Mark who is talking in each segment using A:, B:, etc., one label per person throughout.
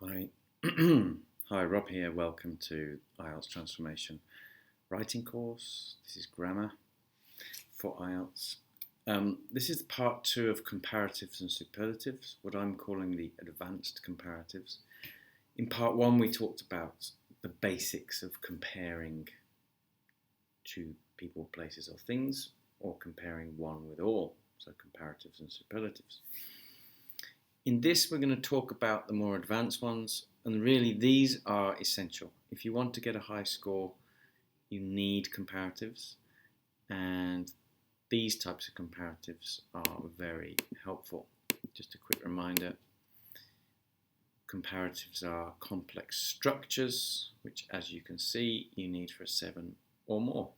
A: Hi. Hi, Rob here. Welcome to IELTS Transformation Writing Course. This is grammar for IELTS. This is part 2 of comparatives and superlatives, what I'm calling the advanced comparatives. In part 1, we talked about the basics of comparing two people, places, or things, or comparing one with all, so comparatives and superlatives. In this, we're going to talk about the more advanced ones, and really these are essential. If you want to get a high score, you need comparatives, and these types of comparatives are very helpful. Just a quick reminder, comparatives are complex structures, which as you can see, you need for a 7 or more.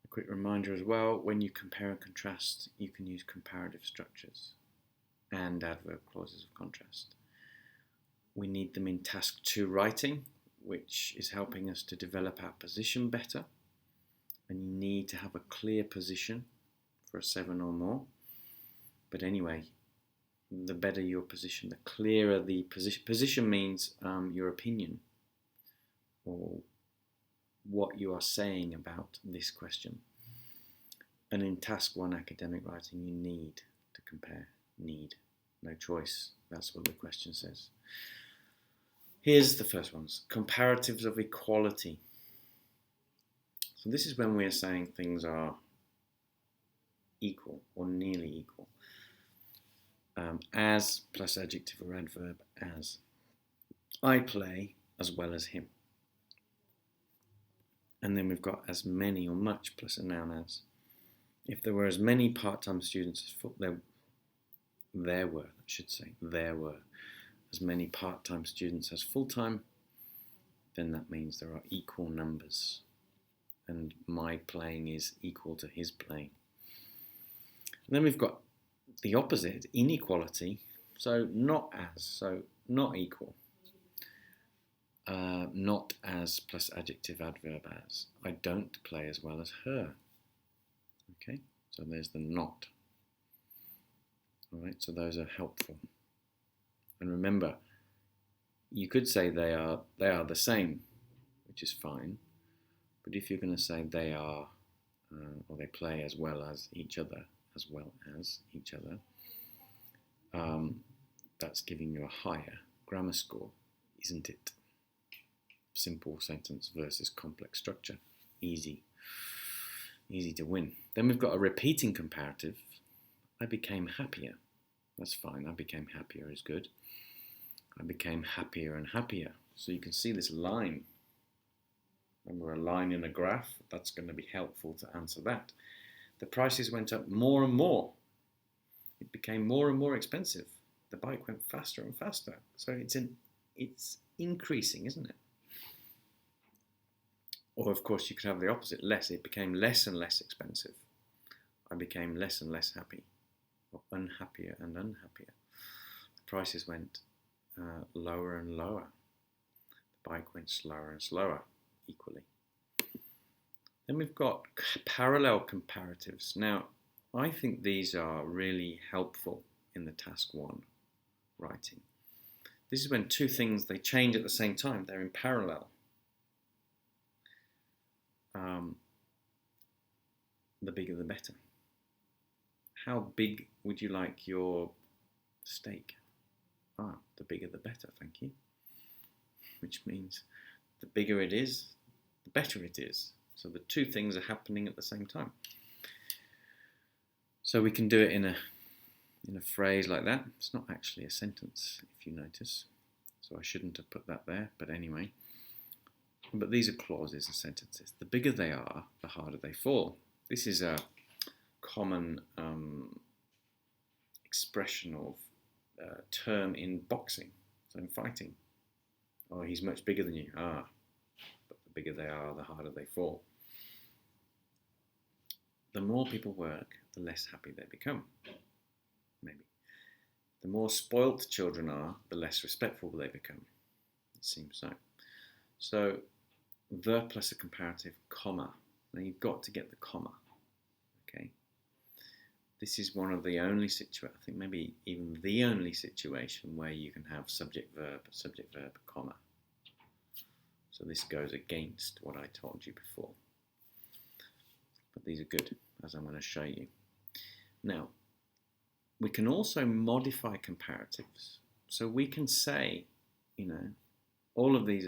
A: Quick reminder as well, when you compare and contrast, you can use comparative structures and adverb clauses of contrast. We need them in task 2 writing, which is helping us to develop our position better. And you need to have a clear position for a 7 or more. But anyway, the better your position, the clearer the position. Position means your opinion or what you are saying about this question. And in task 1 academic writing, you need to compare. Need. No choice. That's what the question says. Here's the first ones. Comparatives of equality. So this is when we are saying things are equal or nearly equal. As plus adjective or adverb as. I play as well as him. And then we've got as many or much plus a noun as. If there were as many part-time students as there were as many part-time students as full-time, then that means there are equal numbers. And my playing is equal to his playing. And then we've got the opposite, inequality. So not as, so not equal. Not as plus adjective adverb as. I don't play as well as her. Okay, so there's the not. All right, so those are helpful. And remember, you could say they are the same, which is fine. But if you're going to say they are, or they play as well as each other, that's giving you a higher grammar score, isn't it? Simple sentence versus complex structure. Easy to win. Then we've got a repeating comparative. I became happier. That's fine. I became happier is good. I became happier and happier. So you can see this line. Remember a line in a graph? That's going to be helpful to answer that. The prices went up more and more. It became more and more expensive. The bike went faster and faster. So it's increasing, isn't it? Or of course you could have the opposite, less. It became less and less expensive. I became less and less happy, or unhappier and unhappier. The prices went lower and lower. The bike went slower and slower, equally. Then we've got parallel comparatives. Now, I think these are really helpful in the task 1 writing. This is when two things, they change at the same time. They're in parallel. The bigger the better. How big would you like your steak? The bigger the better, thank you. Which means the bigger it is, the better it is. So the two things are happening at the same time. So we can do it in a phrase like that. It's not actually a sentence, if you notice. So I shouldn't have put that there, but anyway. But these are clauses and sentences. The bigger they are, the harder they fall. This is a common expression of term in boxing, so in fighting. Oh, he's much bigger than you. But the bigger they are, the harder they fall. The more people work, the less happy they become. Maybe. The more spoilt children are, the less respectful they become. It seems so. So, the plus a comparative, comma. Now you've got to get the comma. Okay. this is one of the only situations, I think maybe even the only situation where you can have subject, verb, comma. So this goes against what I told you before. But these are good, as I'm going to show you. Now, we can also modify comparatives. So we can say, all of these,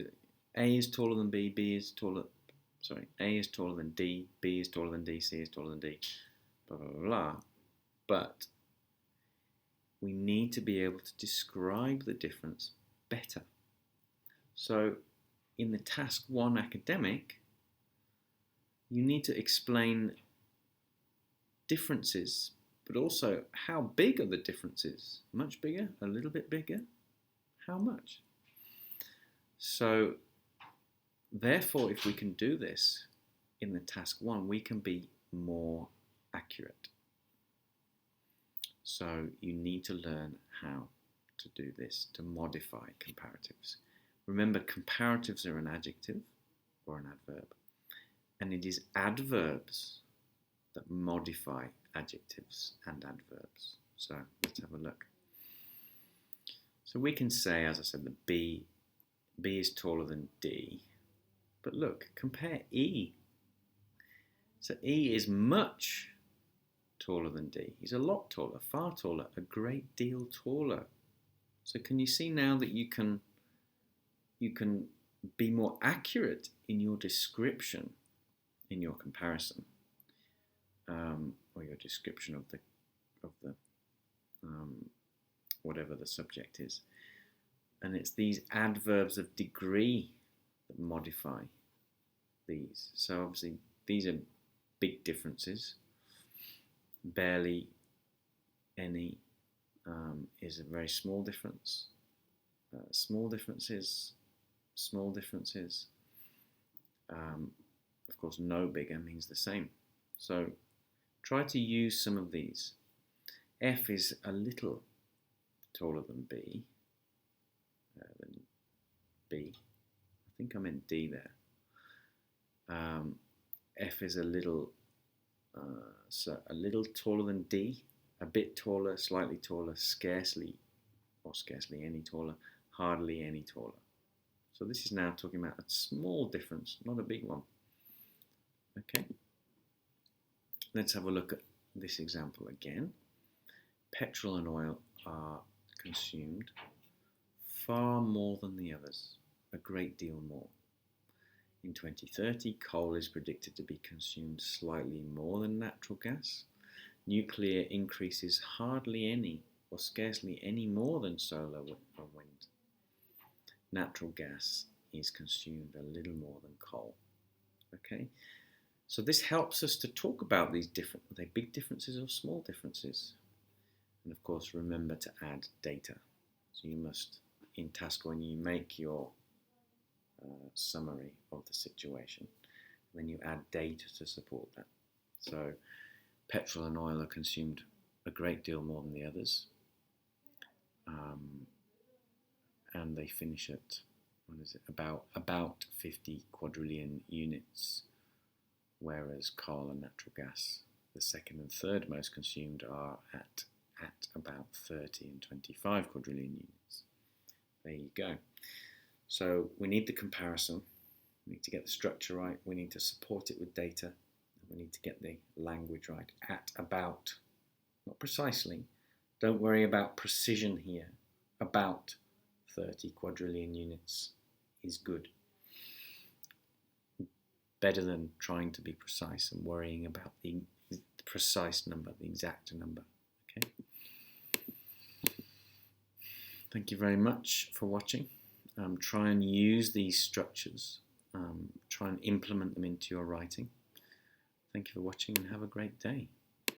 A: A is taller than B, A is taller than D, B is taller than D, C is taller than D, blah, blah, blah, blah. But we need to be able to describe the difference better. So in the task 1 academic, you need to explain differences, but also how big are the differences? Much bigger? A little bit bigger? How much? So therefore, if we can do this in the task 1, we can be more accurate. So you need to learn how to do this, to modify comparatives. Remember, comparatives are an adjective or an adverb, and it is adverbs that modify adjectives and adverbs. So let's have a look. So we can say, as I said, that B is taller than D, but look, compare E. So E is much taller than D. He's a lot taller, far taller, a great deal taller. So can you see now that you can be more accurate in your description, in your comparison, or your description of the whatever the subject is. And it's these adverbs of degree that modify these. So obviously these are big differences. Barely any is a very small difference. Small differences. Of course, no bigger means the same. So try to use some of these. F is a little taller than B. I think I meant D there. F is a little taller than D, a bit taller, slightly taller, scarcely any taller, hardly any taller. So this is now talking about a small difference, not a big one. Okay. Let's have a look at this example again. Petrol and oil are consumed far more than the others, a great deal more. In 2030, coal is predicted to be consumed slightly more than natural gas. Nuclear increases hardly any or scarcely any more than solar or wind. Natural gas is consumed a little more than coal. Okay, so this helps us to talk about these different, are they big differences or small differences? And of course, remember to add data. So you must, in task 1, you make your summary of the situation. Then you add data to support that. So petrol and oil are consumed a great deal more than the others. And they finish at, about 50 quadrillion units, whereas coal and natural gas, the second and third most consumed, are at about 30 and 25 quadrillion units. There you go. So we need the comparison, we need to get the structure right, we need to support it with data, and we need to get the language right. At about, not precisely, don't worry about precision here, about 30 quadrillion units is good. Better than trying to be precise and worrying about the precise number, the exact number. Okay. Thank you very much for watching. Try and use these structures. Try and implement them into your writing. Thank you for watching and have a great day.